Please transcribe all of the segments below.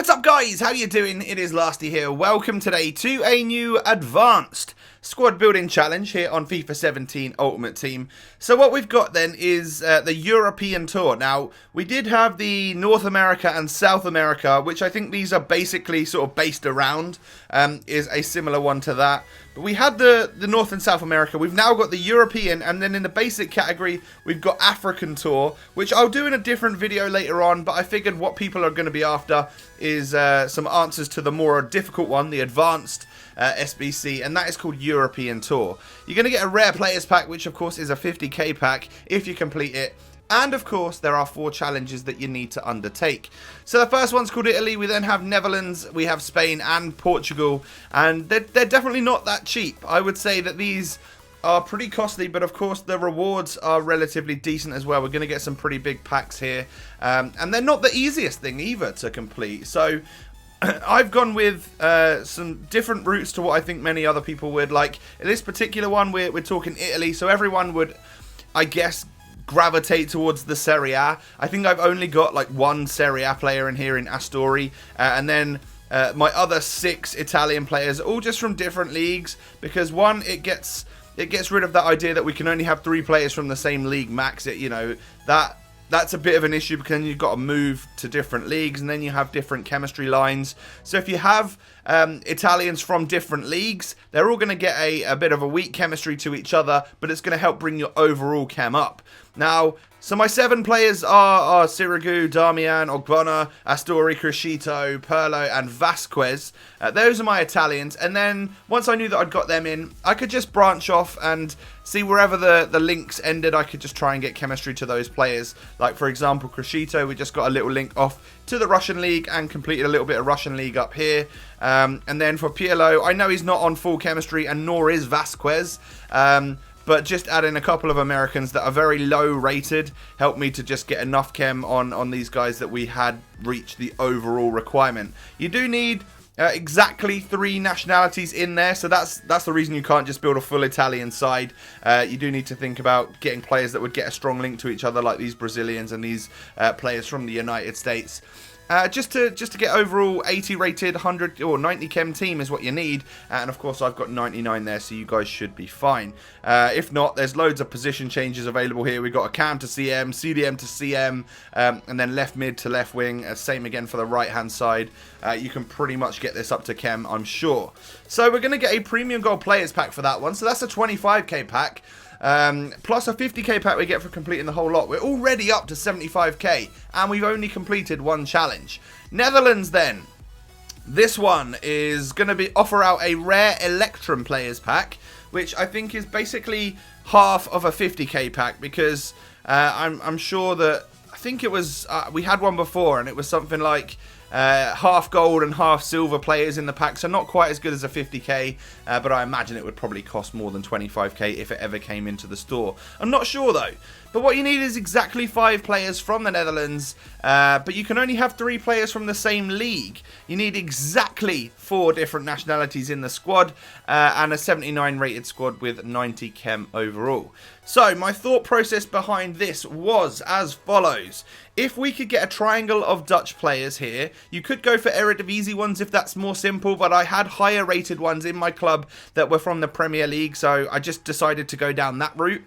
What's up guys, how you doing? It is Lasty here. Welcome today to a new advanced squad building challenge here on FIFA 17 Ultimate Team. So what we've got then is the European Tour. Now, we did have the North America and South America, which I think these are basically sort of based around, is a similar one to that. But we had the North and South America. We've now got the European, and then in the basic category, we've got African Tour, which I'll do in a different video later on, but I figured what people are going to be after is some answers to the more difficult one, the advanced SBC, and that is called European Tour. You're going to get a rare players pack, which of course is a 50k pack if you complete it. And of course, there are 4 challenges that you need to undertake. So the first one's called Italy. We then have Netherlands, we have Spain and Portugal. And they're definitely not that cheap. I would say that these are pretty costly, but of course the rewards are relatively decent as well. We're going to get some pretty big packs here. And they're not the easiest thing either to complete. So I've gone with some different routes to what I think many other people would. Like in this particular one, we're talking Italy. So everyone would, I guess, gravitate towards the Serie A. I think I've only got like one Serie A player in here in Astori, and then my other 6 Italian players, all just from different leagues, because one, it gets rid of that idea that we can only have 3 players from the same league max. It, you know, that's a bit of an issue because then you've got to move to different leagues and then you have different chemistry lines. So if you have Italians from different leagues, they're all going to get a bit of a weak chemistry to each other, but it's going to help bring your overall chem up. Now, so my 7 players are Sirigu, Damian, Ogbonna, Astori, Crescito, Perlo, and Vasquez. Those are my Italians. And then once I knew that I'd got them in, I could just branch off and see wherever the links ended. I could just try and get chemistry to those players. Like, for example, Crescito, we just got a little link off to the Russian League and completed a little bit of Russian League up here. And then for Pirlo, I know he's not on full chemistry, and nor is Vasquez. But just adding a couple of Americans that are very low rated helped me to just get enough chem on these guys that we had reached the overall requirement. You do need exactly 3 nationalities in there, so that's the reason you can't just build a full Italian side. You do need to think about getting players that would get a strong link to each other, like these Brazilians and these players from the United States. Just to get overall 80 rated, 100 or 90 chem team is what you need, and of course I've got 99 there, so you guys should be fine. If not, there's loads of position changes available here. We've got a cam to CM, CDM to CM, and then left mid to left wing. Same again for the right hand side. You can pretty much get this up to chem, I'm sure. So we're going to get a premium gold players pack for that one, so that's a 25k pack. Plus a 50k pack we get for completing the whole lot. We're already up to 75k, and we've only completed 1 challenge. Netherlands then. This one is going to offer out a rare ELECTRUM players pack, which I think is basically half of a 50k pack, because I'm sure that, I think it was, we had one before and it was something like half gold and half silver players in the pack, so not quite as good as a 50k, but I imagine it would probably cost more than 25k if it ever came into the store. I'm not sure though. But what you need is exactly 5 players from the Netherlands, but you can only have 3 players from the same league. You need exactly 4 different nationalities in the squad, and a 79 rated squad with 90 chem overall. So my thought process behind this was as follows. If we could get a triangle of Dutch players here, you could go for Eredivisie ones if that's more simple, but I had higher rated ones in my club that were from the Premier League, so I just decided to go down that route.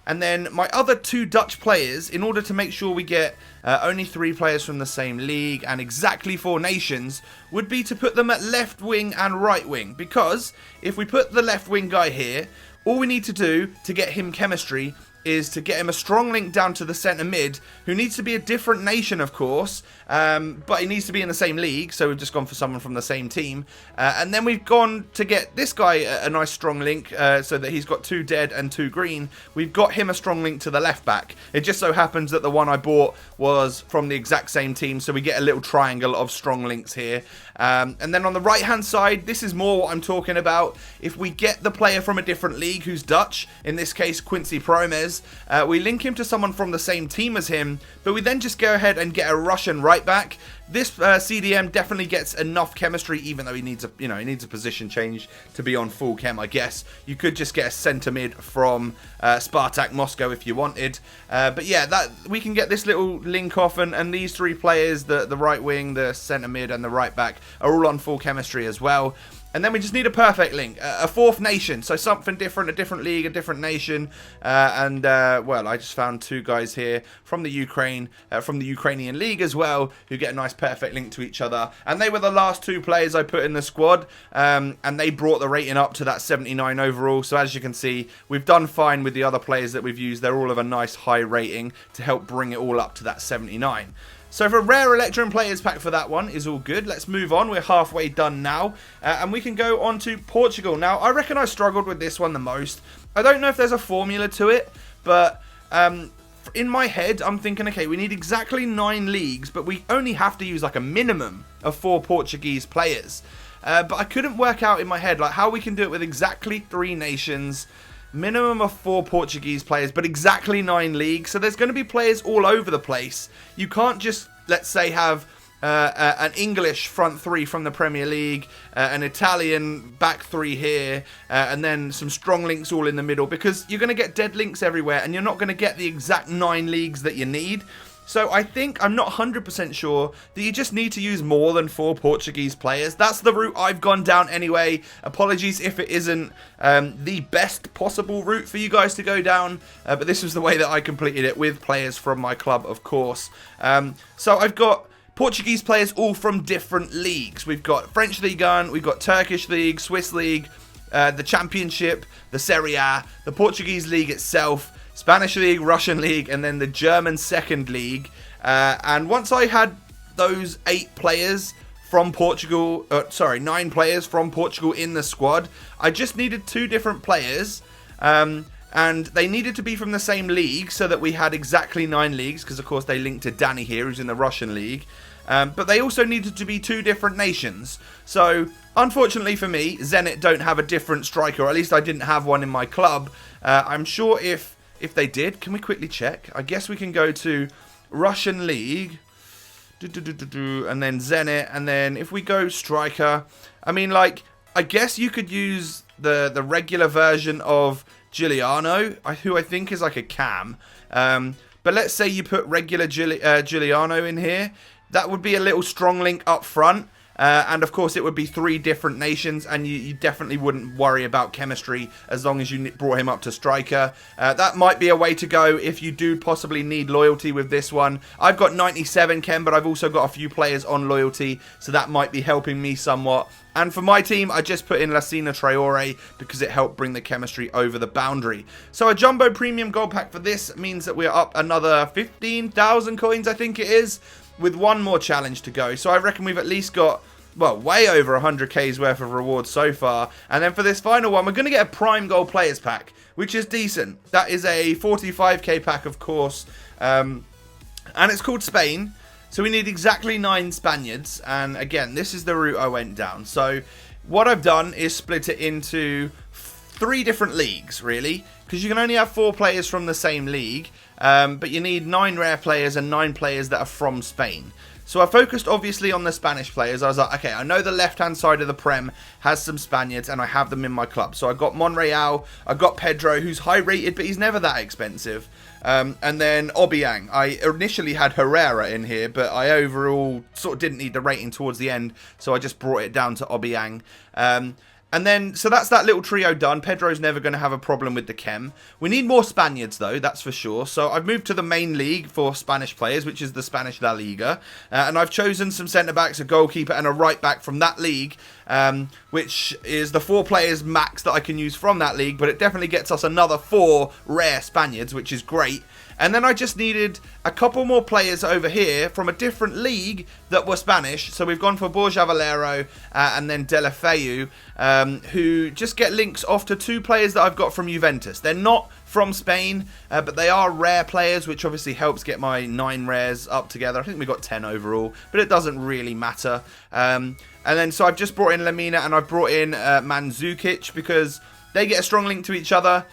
And then my other 2 Dutch players, in order to make sure we get only 3 players from the same league and exactly 4 nations, would be to put them at left wing and right wing. Because if we put the left wing guy here, all we need to do to get him chemistry is to get him a strong link down to the centre mid, who needs to be a different nation, of course, but he needs to be in the same league, so we've just gone for someone from the same team. And then we've gone to get this guy a nice strong link, so that he's got 2 dead and 2 green. We've got him a strong link to the left back. It just so happens that the one I bought was from the exact same team, so we get a little triangle of strong links here. And then on the right hand side, this is more what I'm talking about. If we get the player from a different league who's Dutch, in this case Quincy Promes, FLARES. We link him to someone from the same team as him, but we then just go ahead and get a Russian right back. This CDM definitely gets enough chemistry, even though he needs a position change to be on full chem, I guess. You could just get a centre mid from Spartak Moscow if you wanted. But yeah, we can get this little link off, and these three players, the right wing, the centre mid, and the right back, are all on full chemistry as well. And then we just need a perfect link, a fourth nation, so something different, a different league, a different nation. Well, I just found two guys here from the Ukraine, from the Ukrainian league as well, who get a nice perfect link to each other. And they were the last two players I put in the squad, and they brought the rating up to that 79 overall. So as you can see, we've done fine with the other players that we've used. They're all of a nice high rating to help bring it all up to that 79. So for rare Electrum players pack for that one is all good. Let's move on. We're halfway done now. And we can go on to Portugal. Now, I reckon I struggled with this one the most. I don't know if there's a formula to it, but in my head, I'm thinking, okay, we need exactly 9 leagues, but we only have to use like a minimum of 4 Portuguese players. But I couldn't work out in my head like how we can do it with exactly 3 nations, minimum of 4 Portuguese players, but exactly 9 leagues. So there's going to be players all over the place. You can't just, let's say, have an English front 3 from the Premier League, an Italian back 3 here, and then some strong links all in the middle, because you're going to get dead links everywhere, and you're not going to get the exact 9 leagues that you need. So I think, I'm not 100% sure, that you just need to use more than 4 Portuguese players. That's the route I've gone down anyway. Apologies if it isn't the best possible route for you guys to go down. But this was the way that I completed it, with players from my club, of course. So I've got Portuguese players all from different leagues. We've got French Ligue 1, we've got Turkish League, Swiss League, the Championship, the Serie A, the Portuguese League itself, Spanish League, Russian League, and then the German Second League. And once I had those 8 players from Portugal, 9 players from Portugal in the squad, I just needed 2 different players. And they needed to be from the same league so that we had exactly 9 leagues, because of course they linked to Danny here, who's in the Russian League. But they also needed to be 2 different nations. So, unfortunately for me, Zenit don't have a different striker, or at least I didn't have one in my club. I'm sure if they did, can we quickly check? I guess we can go to Russian League, and then Zenit, and then if we go striker, I mean, like, I guess you could use the regular version of Giuliano, who I think is like a cam. But let's say you put regular Giuliano in here. That would be a little strong link up front. And of course it would be 3 different nations, and you definitely wouldn't worry about chemistry as long as you brought him up to striker. That might be a way to go if you do possibly need loyalty with this one. I've got 97 chem, but I've also got a few players on loyalty, so that might be helping me somewhat. And for my team, I just put in Lassina Traore because it helped bring the chemistry over the boundary. So a jumbo premium gold pack for this means that we're up another 15,000 coins, I think it is, with 1 more challenge to go. So I reckon we've at least got, well, way over 100k's worth of rewards so far. And then for this final one, we're going to get a prime gold players pack, which is decent. That is a 45k pack, of course. And it's called Spain. So we need exactly 9 Spaniards. And again, this is the route I went down. So what I've done is split it into 3 different leagues, really, because you can only have 4 players from the same league. But you need 9 rare players and 9 players that are from Spain. So I focused obviously on the Spanish players. I was like, okay, I know the left-hand side of the Prem has some Spaniards, and I have them in my club. So I got Monreal, I got Pedro, who's high-rated, but he's never that expensive. And then Obiang. I initially had Herrera in here, but I overall sort of didn't need the rating towards the end, so I just brought it down to Obiang. And then, so that's that little trio done. Pedro's never going to have a problem with the chem. We need more Spaniards, though, that's for sure. So I've moved to the main league for Spanish players, which is the Spanish La Liga. And I've chosen some centre-backs, a goalkeeper, and a right-back from that league, which is the 4 players max that I can use from that league. But it definitely gets us another 4 rare Spaniards, which is great. And then I just needed a couple more players over here from a different league that were Spanish. So we've gone for Borja Valero and then Deulofeu, who just get links off to 2 players that I've got from Juventus. They're not from Spain, but they are rare players, which obviously helps get my 9 rares up together. I think we got 10 overall, but it doesn't really matter. And then so I've just brought in Lamina, and I've brought in Mandzukic because They get a strong link to each other,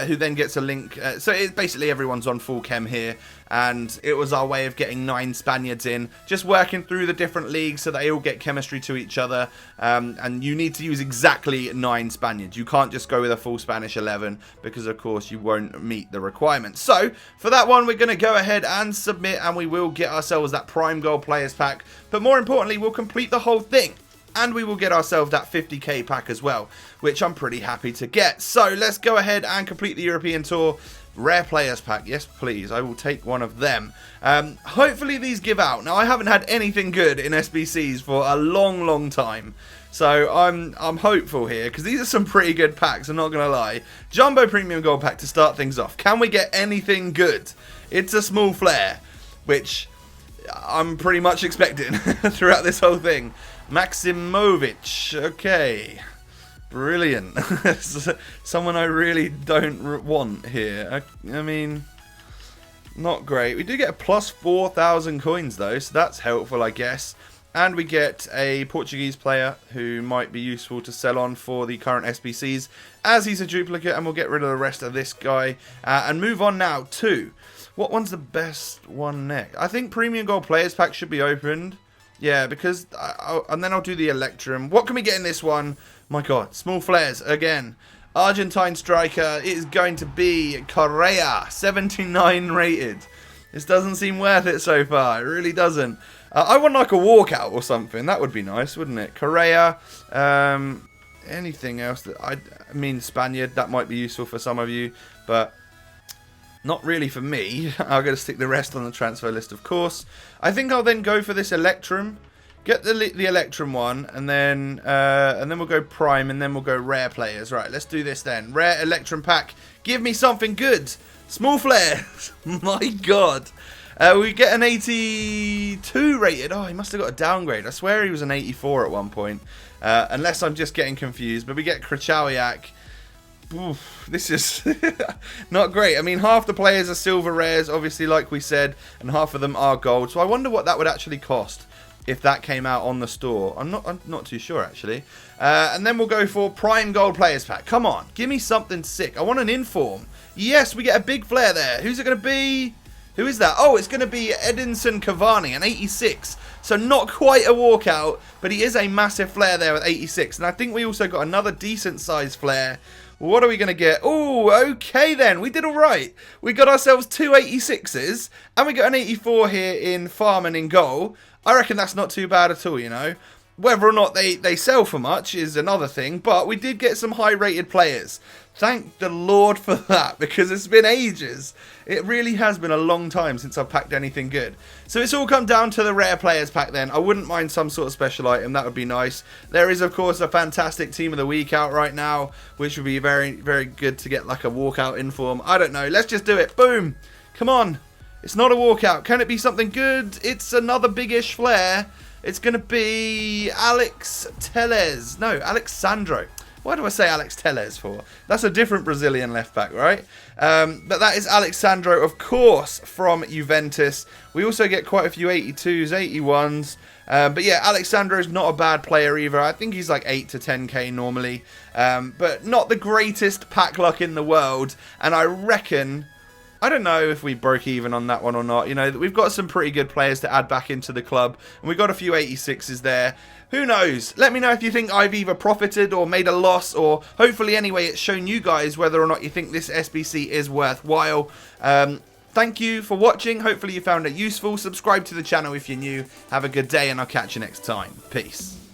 who then gets a link. So it's basically everyone's on full chem here. And it was our way of getting 9 Spaniards in. Just working through the different leagues so they all get chemistry to each other. And you need to use exactly 9 Spaniards. You can't just go with a full Spanish 11 because, of course, you won't meet the requirements. So, for that one, we're going to go ahead and submit. And we will get ourselves that Prime Gold Players Pack. But more importantly, we'll complete the whole thing. And we will get ourselves that 50k pack as well, which I'm pretty happy to get. So let's go ahead and complete the European Tour Rare Players Pack. Yes, please. I will take one of them. Hopefully these give out. Now, I haven't had anything good in SBCs for a long, long time. So I'm hopeful here because these are some pretty good packs, I'm not going to lie. Jumbo Premium Gold Pack to start things off. Can we get anything good? It's a small flare, which I'm pretty much expecting throughout this whole thing. Maximovic, okay, brilliant. Someone I really don't want here. I mean, not great. We do get a plus 4,000 coins though, so that's helpful, I guess. And we get a Portuguese player who might be useful to sell on for the current SBCs, as he's a duplicate, and we'll get rid of the rest of this guy and move on now to what one's the best one next. I think Premium Gold Players Pack should be opened. Yeah, because, and then I'll do the Electrum. What can we get in this one? My God, small flares again. Argentine striker is going to be Correa, 79 rated. This doesn't seem worth it so far. It really doesn't. I want like a walkout or something. That would be nice, wouldn't it? Correa. Anything else that I mean, Spaniard. That might be useful for some of you, but not really for me. I'm going to stick the rest on the transfer list, of course. I think I'll then go for this Electrum. Get the Electrum one, and then we'll go Prime, and then we'll go Rare Players. Right, let's do this then. Rare Electrum pack. Give me something good. Small flares. My God. We get an 82 rated. Oh, he must have got a downgrade. I swear he was an 84 at one point. Unless I'm just getting confused. But we get Krychowiak. Oof, this is not great. I mean, half the players are silver rares, obviously, like we said, and half of them are gold. So I wonder what that would actually cost if that came out on the store. I'm not too sure, actually. And then we'll go for Prime Gold Players Pack. Come on, give me something sick. I want an inform. Yes, we get a big flare there. Who's it going to be? Who is that? Oh, it's going to be Edinson Cavani, an 86. So not quite a walkout, but he is a massive flare there with 86. And I think we also got another decent sized flare. What are we going to get? Oh, okay then. We did all right. We got ourselves 2 86s, and we got an 84 here in farm and in goal. I reckon that's not too bad at all, you know. Whether or not they sell for much is another thing, but we did get some high-rated players. Thank the Lord for that, because it's been ages. It really has been a long time since I've packed anything good. So it's all come down to the Rare Players Pack then. I wouldn't mind some sort of special item. That would be nice. There is, of course, a fantastic Team of the Week out right now, which would be very, very good to get like a walkout inform. I don't know. Let's just do it. Boom. Come on. It's not a walkout. Can it be something good? It's another big-ish flare. It's going to be Alex Telles. No, Alexandro. Why do I say Alex Telles for? That's a different Brazilian left back, right? But that is Alexandro, of course, from Juventus. We also get quite a few 82s, 81s. But yeah, Alexandro's not a bad player either. I think he's like 8 to 10k normally. But not the greatest pack luck in the world. And I reckon, I don't know if we broke even on that one or not. You know, we've got some pretty good players to add back into the club. And we've got a few 86s there. Who knows? Let me know if you think I've either profited or made a loss, or hopefully anyway it's shown you guys whether or not you think this SBC is worthwhile. Thank you for watching. Hopefully you found it useful. Subscribe to the channel if you're new. Have a good day, and I'll catch you next time. Peace.